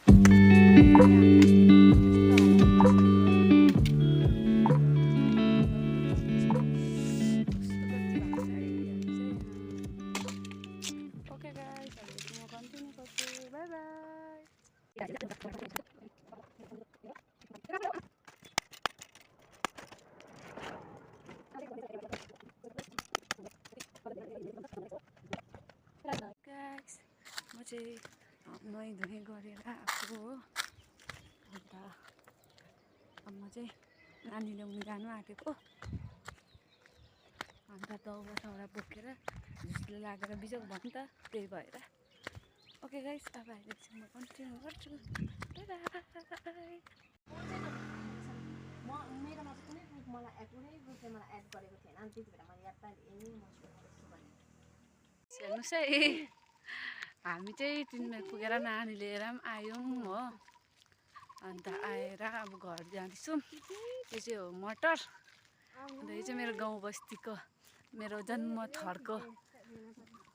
Guys, म चाहिँ नुहाइ धुवाइ गरेर आएको हो। अन्त अब म चाहिँ नानी ल्याउनु जानु आँटेको। अन्त दौरा सौरा बोकेर झुसले लागेर बिजोग भयो नि त, त्यही भएर। ओके गाइस, अब अहिले चाहिँ म कन्टिन्यू गर्छु। मेरोमा चाहिँ कुनै ग्रुप मलाई कुनै ग्रुपले मलाई एड गरेको थिएन अनि त्यति बेला मैले याद पाएँ ए म सुनेको भने। हेर्नुहोस् है, हामी चाहिँ 3 माइल पुगेर नानी लिएर पनि आयौँ हो। अन्त आएर अब घर जाँदैछौँ। यो चाहिँ हो मटर। अन्त यो चाहिँ मेरो गाउँ बस्तीको, मेरो जन्मथरको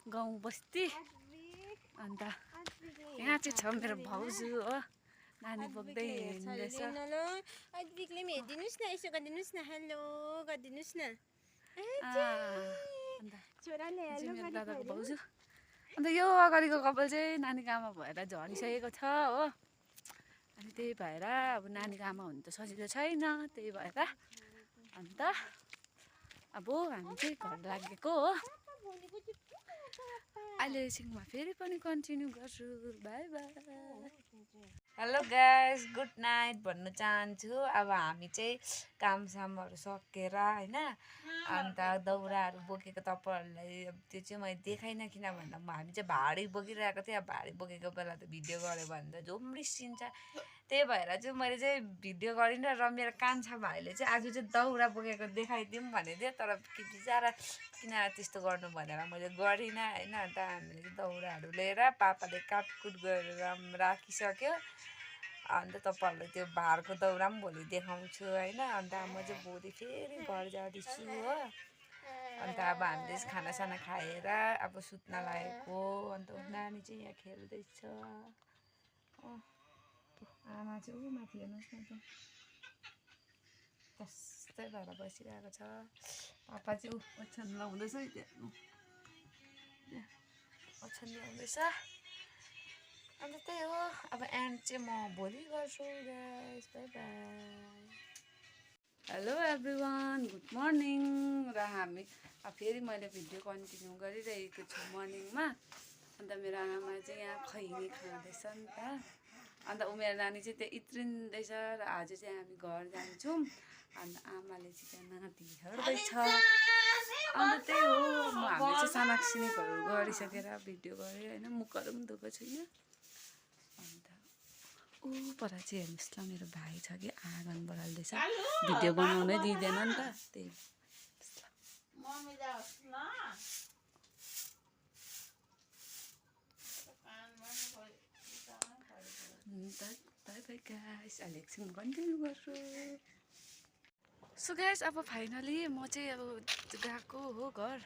गाउँ बस्ती। अन्त यहाँ चाहिँ छ मेरो भाउजू हो, नानी बोक्दै हिँड्दैछ। अद्विकले पनि हेरिदिनुहोस् न, यसो गरिदिनुहोस् न, हेलो गरिदिनुहोस् न। अन्त छोराले हेलो मेरो दादाको भाउजू। अन्त यो अगाडिको कपाल चाहिँ नानीको आमा भएर झरिसकेको छ हो। अनि त्यही भएर अब नानीको आमा हुनु त सजिलो छैन, त्यही भएर अन्त अब हामी चाहिँ घर लागेको हो। अहिले एकछिनमा फेरि पनि कन्टिन्यू गर्छु। By by. Hello guys, good night भन्नु चाहन्छु। अब हामी चाहिँ कामसामहरू सकेर होइन, अन्त दौराहरू बोकेको तपाईँहरूलाई अब त्यो चाहिँ मैले देखाइनँ, किन भन्दा हामी चाहिँ भाडी बोकिरहेको थिएँ। अब भाडी बोकेको बेला त भिडियो गऱ्यो भने त झुम्रिसिन्छ, त्यही भएर चाहिँ मैले चाहिँ भिडियो गरिनँ। र मेरो कान्छा भाइले चाहिँ आज चाहिँ दौरा बोकेको देखाइदिउँ भनेको थियो, तर बिचरा किन त्यस्तो गर्नु भनेर मैले गरिनँ होइन। अन्त हामीले चाहिँ दौराहरू लिएर पापाले काटकुट गरेर राखिसक्यो। अन्त तपाईँहरूलाई त्यो भाडको दौरा पनि भोलि देखाउँछु होइन। अन्त म चाहिँ भोलि फेरि घर जाँदैछु हो। अन्त अब हामीले चाहिँ खानासाना खाएर अब सुत्न लागेको। अन्त नानी चाहिँ यहाँ खेल्दैछ। आमा चाहिँ ऊ माथि हेर्नुहोस् न, त त्यस्तै भएर बसिरहेको छ। पापा चाहिँ ओछ्यान लाउँदैछ है, त्यहाँ ओछ्यान लाउँदैछ। अन्त त्यही हो, अब एन्ड चाहिँ म भोलि गर्छु guys. By by. Hello everyone, good morning. र हामी फेरि मैले भिडियो कन्टिन्यू गरिरहेको छु मर्निङमा। अन्त मेरो आमा चाहिँ यहाँ खैनी खाँदैछ नि त। अन्त मेरो नानी चाहिँ त्यहाँ इत्रिँदैछ। र आज चाहिँ हामी घर जान्छौँ। अन्त आमाले चाहिँ त्यहाँ नाति हेर्दैछ। अन्त त्यही हो, हामीले चाहिँ सानाकसिनिकहरू गरिसकेर भिडियो गरेँ होइन। मुखहरू पनि धोएको छुइनँ। अन्त ऊ पर चाहिँ हेर्नुहोस् ल, मेरो भाइ छ कि आँगन बढाल्दैछ, भिडियो बनाउनै दिँदैन नि त, त्यही। बाई बाई गाइस, अहिले एकछिन कन्टिन्यू गर्छु। सो गाइस, अब फाइनली म चाहिँ अब गएको हो घर,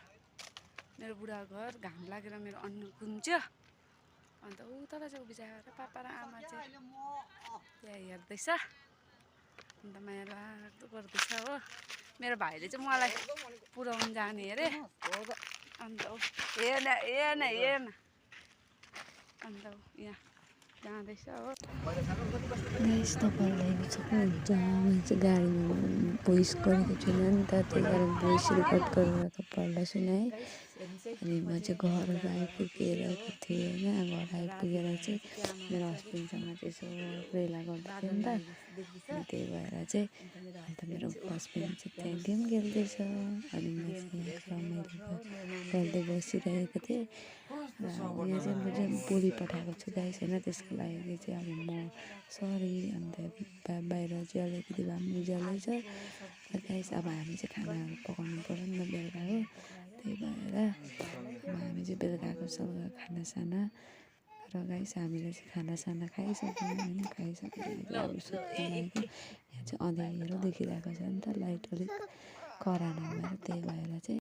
मेरो बुढा घर। घाम लागेर मेरो अनुहार कुन्च्यो। अन्त ऊ तल चाहिँ उभिजाएर पापा र आमा चाहिँ त्यहाँ हेर्दैछ। अन्त माया लाग्दो गर्दैछ हो। मेरो भाइले चाहिँ मलाई पुऱ्याउनु जाने अरे। अन्त हेर्न हेर्न हेर्न, अन्त यहाँ जाँदैछ हो। गाइस, तपाईँहरूलाई सक्नुहुन्छ, मैले चाहिँ गाडीमा भोइस गरेको छुइनँ नि त, त्यही कारण भोइस रेकर्ड गरेर तपाईँहरूलाई सुनाएँ। अनि म चाहिँ घर आइपुगेर थिएँ होइन। घर आइपुगेर चाहिँ मेरो हस्बेन्डसँग चाहिँ यसो रेला गर्दै थियो नि त, अनि त्यही भएर चाहिँ अन्त मेरो हस्बेन्ड चाहिँ त्यहाँ गेम खेल्दैछ। अनि म चाहिँ यहाँ रमाइलो गर्दै बसिरहेको थिएँ। र यहाँ चाहिँ म चाहिँ बोली पठाएको छु गाइस होइन, त्यसको लागि चाहिँ अब म सरी। अन्त बाहिर चाहिँ अलिकति भए पनि उज्यालै छ गाइस। अब हामी चाहिँ खानाहरू पकाउनु पऱ्यो नि त बेलुकाको, त्यही भएर अब हामी चाहिँ बेलुकाको सल्लाह खानासाना। र गाइस, हामीले चाहिँ खानासाना खाइसक्यौँ होइन। खाइसकेर चाहिँ अब सुत्न लागेको। यहाँ चाहिँ अँध्यारो देखिरहेको छ नि त, लाइट अलिक कडा नभएर, त्यही भएर चाहिँ